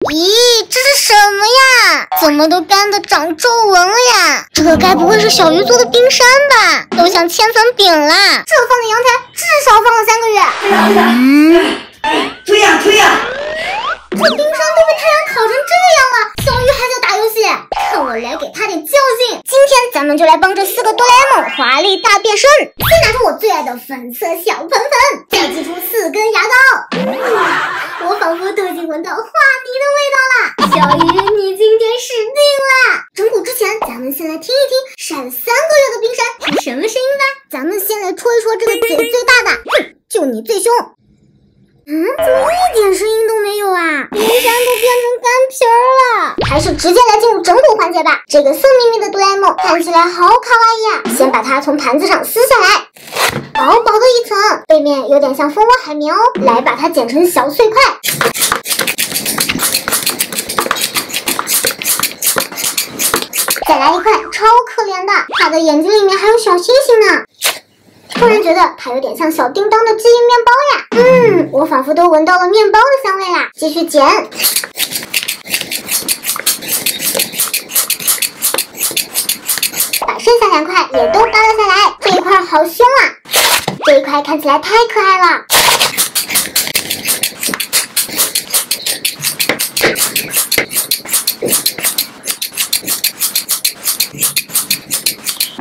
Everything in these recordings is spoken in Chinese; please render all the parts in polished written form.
咦，这是什么呀？怎么都干得长皱纹了呀？这该不会是小鱼做的冰山吧？都像千层饼啦！这放在阳台至少放了3个月。推呀推呀！这冰山都被太阳烤成这样了，小鱼还在打游戏，看我来给他点教训！今天咱们就来帮这4个哆啦 A 梦华丽大变身。先拿出我最爱的粉色小盆粉，再挤出4根牙膏。我仿佛都已经闻到化泥的味道了。小鱼，你今天死定了！整蛊之前，咱们先来听一听晒了3个月的冰山是什么声音吧。咱们先来戳一戳这个嘴最大的，哼，就你最凶。怎么一点声音都没有啊？冰山都变成干皮了。还是直接来进入整蛊环节吧。这个色眯眯的哆啦 A 梦看起来好卡哇伊啊！先把它从盘子上撕下来，薄薄的一层，背面有点像蜂窝海绵哦。来把它剪成小碎块。再来一块，超可怜的，它的眼睛里面还有小星星呢。突然觉得它有点像小叮当的记忆面包呀，我仿佛都闻到了面包的香味啦。继续剪，把剩下2块也都扒了下来。这一块好凶啊，这一块看起来太可爱了。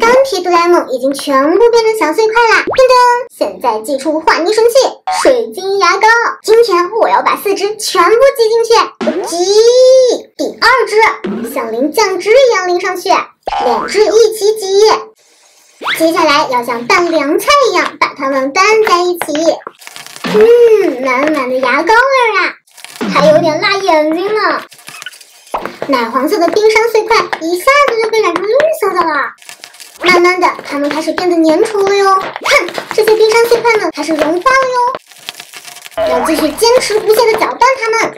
干皮哆啦 A 梦已经全部变成小碎块啦！叮咚，现在祭出化泥神器——水晶牙膏。今天我要把4只全部挤进去，挤！第2只像淋酱汁一样淋上去，2只一起挤。接下来要像拌凉菜一样把它们拌在一起。满满的牙膏味啊，还有点辣眼睛呢。奶黄色的冰山碎块一下子就被染成绿色的了。慢慢的，它们开始变得粘稠了哟。看，这些冰山碎块们开始融化了哟。要继续坚持不懈的搅拌它们。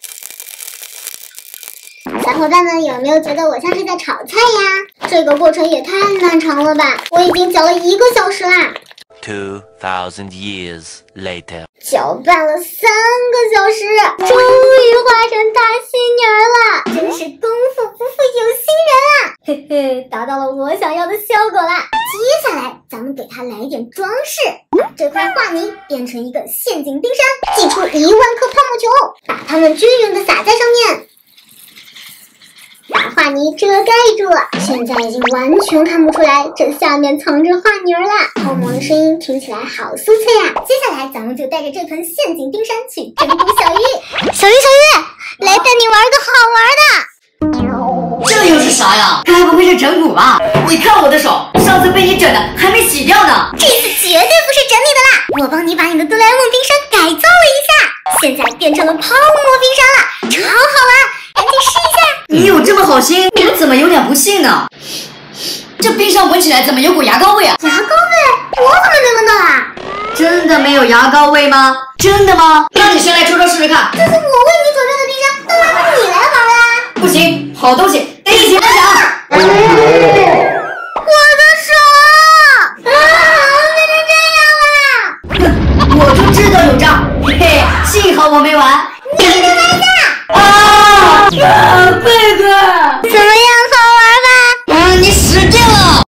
小伙伴们有没有觉得我像是在炒菜呀？这个过程也太漫长了吧！我已经搅了1个小时啦。2000 years later， 搅拌了3个小时，终于化成大仙女了，真是功夫不负有心人啊！嘿嘿，达到了我想要的效果啦。接下来咱们给它来一点装饰，把这块化泥变成一个陷阱冰山，挤出1万颗泡沫球，把它们均匀的撒在上面，把化泥遮盖住了，现在已经完全看不出来这下面藏着化泥了。泡沫的声音听起来好酥脆啊！接下来咱们就带着这盆陷阱冰山去整蛊小鱼。小鱼，来带你玩个好玩的。这又是啥呀？该不会是整蛊吧？你看我的手，上次被你整的还没洗掉呢。这次绝对不是整你的啦！我帮你把你的哆啦 A 梦冰山改造了一下，现在变成了泡沫冰山了，超好玩！赶紧试一下。你有这么好心，我怎么有点不信呢？这冰山闻起来怎么有股牙膏味啊？牙膏味？我怎么没闻到啊？真的没有牙膏味吗？真的吗？那你先来抽抽试试看。这是我为你准备的冰山，当然是你来玩啦。不行，好东西得一起分享。我的手变成这样了！哼，我就知道有诈，嘿嘿，幸好我没玩。